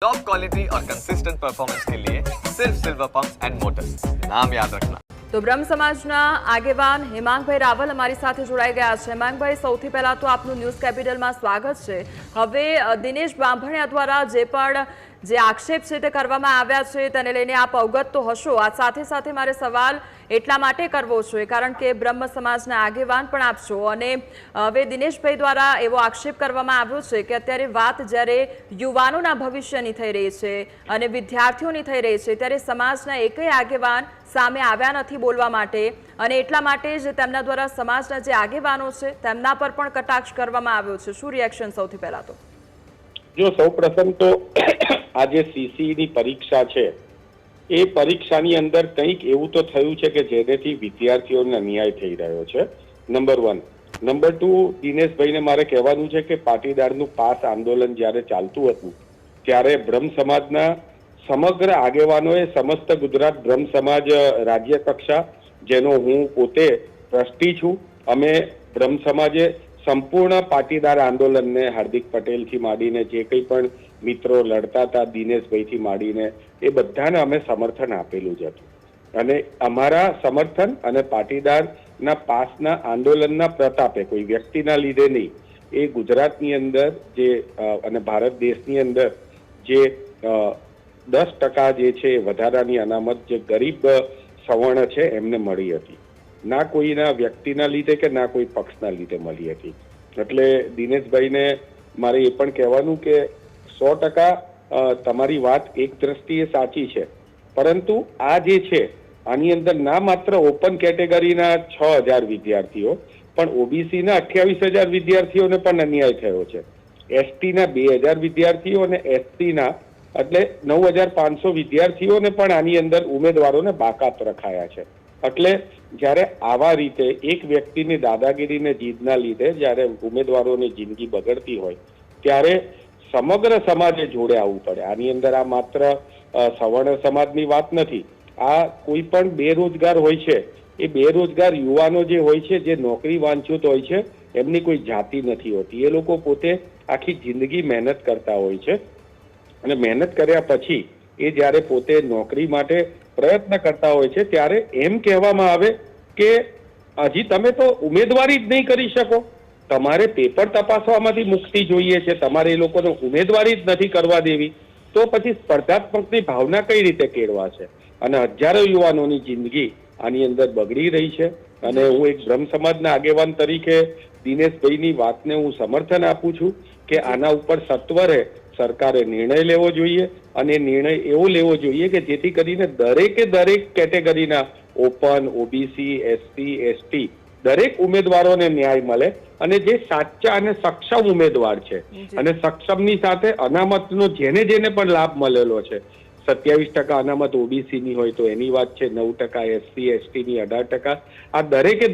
Top quality और consistent performance के लिए सिर्फ सिल्वर पंप्स एंड मोटर्स, नाम याद रखना। તો બ્રહ્મ સમાજના આગેવાન હેમાંગભાઈ રાવલ અમારી સાથે જોડાઈ ગયા છે। હેમાંગભાઈ, સૌથી પહેલા તો આપનું ન્યૂઝ કેપિટલમાં સ્વાગત છે। હવે દિનેશ બાંભણિયા દ્વારા જે આક્ષેપ છે તે કરવામાં આવ્યા છે તેને લઈને આપ અવગત તો હશો। આ સાથે સાથે મારે સવાલ એટલા માટે કરવો છે કારણ કે બ્રહ્મ સમાજના આગેવાન પણ આપ છો અને હવે દિનેશભાઈ દ્વારા એવો આક્ષેપ કરવામાં આવ્યો છે કે અત્યારે વાત જ્યારે યુવાનોના ભવિષ્યની થઈ રહી છે અને વિદ્યાર્થીઓની થઈ રહી છે ત્યારે સમાજના એકેય આગેવાન સામે આવ્યા નથી બોલવા માટે અને એટલા માટે જ તેમના દ્વારા સમાજના જે આગેવાનો છે તેમના પર પણ કટાક્ષ કરવામાં આવ્યો છે। શું રિએક્શન સૌથી પહેલા તો? જો સૌપ્રથમ તો આ જે સીસીની પરીક્ષા છે એ પરીક્ષાની અંદર કંઈક એવું તો થયું છે કે જેનાથી વિદ્યાર્થીઓને અન્યાય થઈ રહ્યો છે, નંબર 1। નંબર 2, દિનેશભાઈને મારે કહેવાનું છે કે પાટીદારનું પાસ આંદોલન જ્યારે ચાલતું હતું ત્યારે બ્રહ્મ સમાજના સમગ્ર આગેવાનોએ સમસ્ત ગુજરાત બ્રહ્મ સમાજ રાજ્ય કક્ષા, જેનો હું પોતે ટ્રસ્ટી છું, અમે બ્રહ્મ સમાજે સંપૂર્ણ પાટીદાર આંદોલનને હાર્દિક પટેલથી માંડીને જે કંઈ પણ મિત્રો લડતા હતા, દિનેશભાઈથી માંડીને એ બધાને અમે સમર્થન આપેલું જ હતું અને અમારા સમર્થન અને પાટીદારના પાસના આંદોલનના પ્રતાપે, કોઈ વ્યક્તિના લીધે નહીં, એ ગુજરાતની અંદર જે અને ભારત દેશની અંદર જે 10% જે છે વધારાની અનામત જે ગરીબ સવર્ણ છે એમને મળી હતી, ના કોઈના વ્યક્તિના લીધે કે ના કોઈ પક્ષના લીધે મળી હતી। એટલે દિનેશભાઈને મારે એ પણ કહેવાનું કે 100% તમારી વાત એક દ્રષ્ટિએ સાચી છે, પરંતુ આ જે છે આની અંદર ના માત્ર ઓપન કેટેગરીના 6000 વિદ્યાર્થીઓ પણ ઓબીસીના 28000 વિદ્યાર્થીઓને પણ અન્યાય થયો છે, એસટીના 2000 વિદ્યાર્થીઓ અને એસટીના એટલે 9500 વિદ્યાર્થીઓને પણ આની અંદર ઉમેદવારોને બાકાત રખાયા છે। એટલે જ્યારે આવા રીતે એક વ્યક્તિની દાદાગીરીને જીદના લીધે જ્યારે ઉમેદવારોની જિંદગી બગડતી હોય ત્યારે સમગ્ર સમાજે જોડે આવવું પડે। આની અંદર આ માત્ર સવર્ણ સમાજની વાત નથી, આ કોઈ પણ બેરોજગાર હોય છે, એ બેરોજગાર યુવાનો જે હોય છે, જે નોકરી વાંછિત હોય છે, એમની કોઈ જાતિ નથી હોતી, એ લોકો પોતે આખી જિંદગી મહેનત કરતા હોય છે અને મહેનત કર્યા પછી એ જ્યારે પોતે નોકરી માટે પ્રયત્ન કરતા હોય છે ત્યારે એમ કહેવામાં આવે કે હજી તમે તો ઉમેદવારી જ નહીં કરી શકો, તમારે પેપર તપાસવામાંથી મુક્તિ જોઈએ છે, તમારે એ લોકોને ઉમેદવારી જ નથી કરવા દેવી, તો પછી સ્પર્ધાત્મકની ભાવના કઈ રીતે કેળવાશે? અને હજારો યુવાનોની જિંદગી આની અંદર બગડી રહી છે અને હું એક બ્રહ્મ સમાજના આગેવાન તરીકે દિનેશભાઈની વાતને હું સમર્થન આપું છું કે આના ઉપર સત્વરે સરકારે નિર્ણય લેવો જોઈએ અને નિર્ણય એવો લેવો જોઈએ કે જેથી કરીને દરેક કેટેગરીના ઓપન, ઓબીસી, એસસી, એસટી દરેક ઉમેદવારોને ન્યાય મળે અને જે સાચા અને સક્ષમ ઉમેદવાર છે અને સક્ષમની સાથે અનામતનો જેને પણ લાભ મળેલો છે, 27% અનામત ઓબીસીની હોય તો એની વાત છે, 9% એસસી એસટીની 18%, આ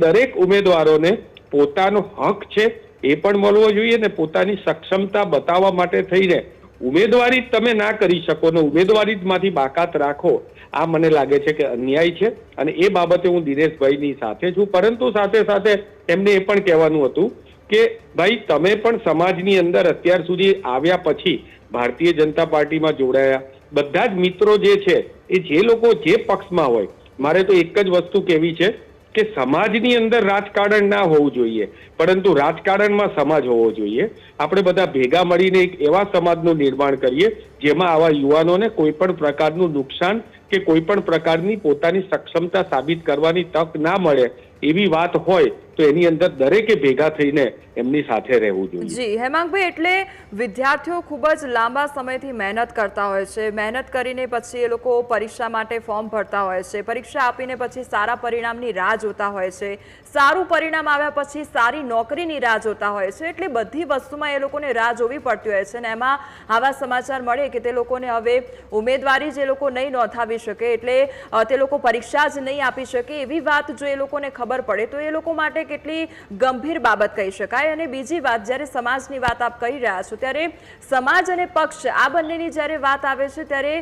દરેક ઉમેદવારોને પોતાનો હક છે એ પણ મળવો જોઈએ ને પોતાની સક્ષમતા બતાવવા માટે થઈને ઉમેદવારી તમે ના કરી શકો ને ઉમેદવારી માંથી બાકાત રાખો, આ મને લાગે છે કે અન્યાય છે અને એ બાબતે હું દિનેશભાઈની સાથે છું। પરંતુ સાથે સાથે એમને એ પણ કહેવાનું હતું કે ભાઈ તમે પણ સમાજની અંદર અત્યાર સુધી આવ્યા પછી ભારતીય જનતા પાર્ટીમાં જોડાયા, બધા જ મિત્રો જે છે એ જે લોકો જે પક્ષમાં હોય, મારે તો એક જ વસ્તુ કહેવી છે કે સમાજની અંદર રાજકારણ ના હોવું જોઈએ પરંતુ રાજકારણમાં સમાજ હોવો જોઈએ। આપણે બધા ભેગા મળીને એક એવા સમાજનું નિર્માણ કરીએ જેમાં આવા યુવાનોને કોઈ પણ પ્રકારનું નુકસાન કે કોઈ પણ પ્રકારની પોતાની સક્ષમતા સાબિત કરવાની તક ના મળે એવી વાત હોય તો એની અંદર દરેકે ભેગા થઈને એમની સાથે રહેવું જોઈએ। જી હેમાંગભાઈ, એટલે વિદ્યાર્થીઓ ખૂબ જ લાંબા સમયથી મહેનત કરતા હોય છે, મહેનત કરીને પછી એ લોકો પરીક્ષા માટે ફોર્મ ભરતા હોય છે, પરીક્ષા આપીને પછી સારા પરિણામની રાહ જોતા હોય છે, સારું પરિણામ આવ્યા પછી સારી નોકરીની રાહ જોતા હોય છે, એટલે બધી વસ્તુમાં એ લોકોને રાહ જોવી પડતી હોય છે અને એમાં આવા સમાચાર મળે કે તે લોકોને હવે ઉમેદવારી જે લોકો નહીં નોંધાવી શકે એટલે તે લોકો પરીક્ષા જ નહીં આપી શકે, એવી વાત જો એ લોકોને ખબર પડે તો એ લોકો માટે કેટલી ગંભીર બાબત કહી શકાય। અને બીજી વાત, જ્યારે સમાજની વાત આપ કહી રહ્યા છો ત્યારે સમાજ અને પક્ષ આ બંનેની જ્યારે વાત આવે છે ત્યારે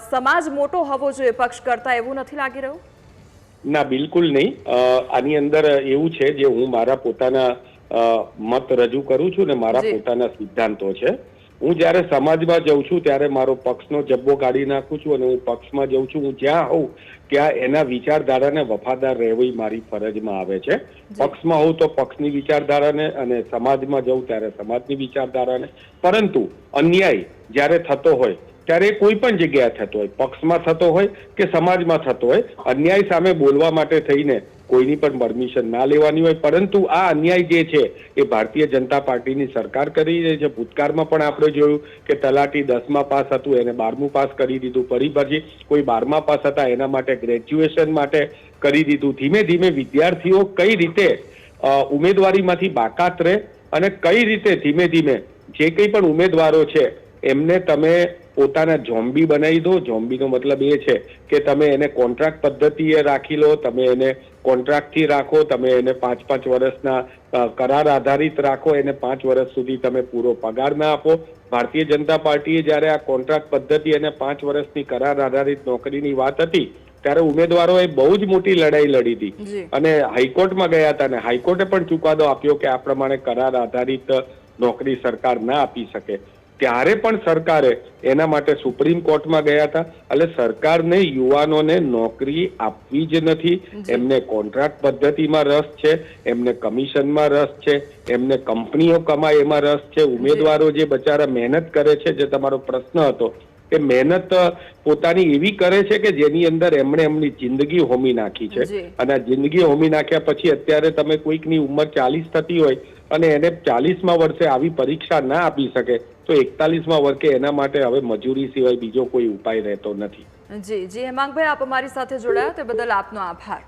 સમાજ મોટો હોવો જોઈએ પક્ષ કરતા, એવું નથી લાગી રહ્યું? ના, બિલકુલ નહીં। આની અંદર એવું છે, જે હું મારા પોતાના મત રજૂ કરું છું ને મારા પોતાના સિદ્ધાંતો છે, હું જ્યારે સમાજમાં જઉં છું ત્યારે મારો પક્ષનો જબ્બો કાઢી નાખું છું અને હું પક્ષમાં જઉં છું. હું જ્યાં હોઉં ત્યાં એના વિચારધારાને વફાદાર રહેવી મારી ફરજમાં આવે છે. પક્ષમાં હોઉં તો પક્ષની વિચારધારાને અને સમાજમાં જઉં ત્યારે સમાજની વિચારધારાને. પરંતુ અન્યાય જ્યારે થતો હોય ત્યારે કોઈ પણ જગ્યાએ થતો હોય, પક્ષમાં થતો હોય કે સમાજમાં થતો હોય, અન્યાય સામે બોલવા માટે થઈને કોઈની પણ પરમિશન ના લેવાની હોય. પરંતુ આ અન્યાય જે છે એ ભારતીય જનતા પાર્ટીની સરકાર કરી રહી છે. ભૂતકાળમાં પણ આપણે જોયું કે તલાટી 10મા પાસ હતું એને 12મું પાસ કરી દીધું, ફરી પછી કોઈ 12મા પાસ હતા એના માટે ગ્રેજ્યુએશન માટે કરી દીધું. ધીમે ધીમે વિદ્યાર્થીઓ કઈ રીતે ઉમેદવારીમાંથી બાકાત રહે અને કઈ રીતે ધીમે ધીમે જે કંઈ પણ ઉમેદવારો છે એમને તમે પોતાના ઝોમ્બી બનાવી દો. ઝોમ્બીનો મતલબ એ છે કે તમે એને કોન્ટ્રાક્ટ પદ્ધતિએ રાખી લો, તમે એને કોન્ટ્રાક્ટથી રાખો, તમે એને 5-5 વર્ષના કરાર આધારિત રાખો, એને 5 વર્ષ સુધી તમે પૂરો પગાર ના આપો. ભારતીય જનતા પાર્ટીએ જ્યારે આ કોન્ટ્રાક્ટ પદ્ધતિ અને 5 વર્ષની કરાર આધારિત નોકરીની વાત હતી ત્યારે ઉમેદવારોએ બહુ જ મોટી લડાઈ લડી હતી અને હાઈકોર્ટમાં ગયા હતા અને હાઈકોર્ટે પણ ચુકાદો આપ્યો કે આ પ્રમાણે કરાર આધારિત નોકરી સરકાર ના આપી શકે. ત્યારે પણ સરકારે એના માટે સુપ્રીમ કોર્ટમાં ગયા હતા. એટલે સરકારને યુવાનોને નોકરી આપવી જ નથી, એમને કોન્ટ્રાક્ટ પદ્ધતિમાં રસ છે, એમને કમિશનમાં રસ છે, એમને કંપનીઓ કમાય એમાં રસ છે. ઉમેદવારો જે બચારા મહેનત કરે છે, જે તમારો પ્રશ્ન હતો કે મહેનત પોતાની એવી કરે છે કે જેની અંદર એમણે એમની જિંદગી હોમી નાખી છે અને આ જિંદગી હોમી નાખ્યા પછી અત્યારે તમે કોઈકની ઉંમર 40 થતી હોય અને એને 40મા વર્ષે આવી પરીક્ષા ના આપી શકે તો 41મા વર્ષે એના માટે હવે મજૂરી સિવાય બીજો કોઈ ઉપાય રહેતો નથી. જી હેમાંગભાઈ, આપ અમારી સાથે જોડાયા તે બદલ આપનો આભાર.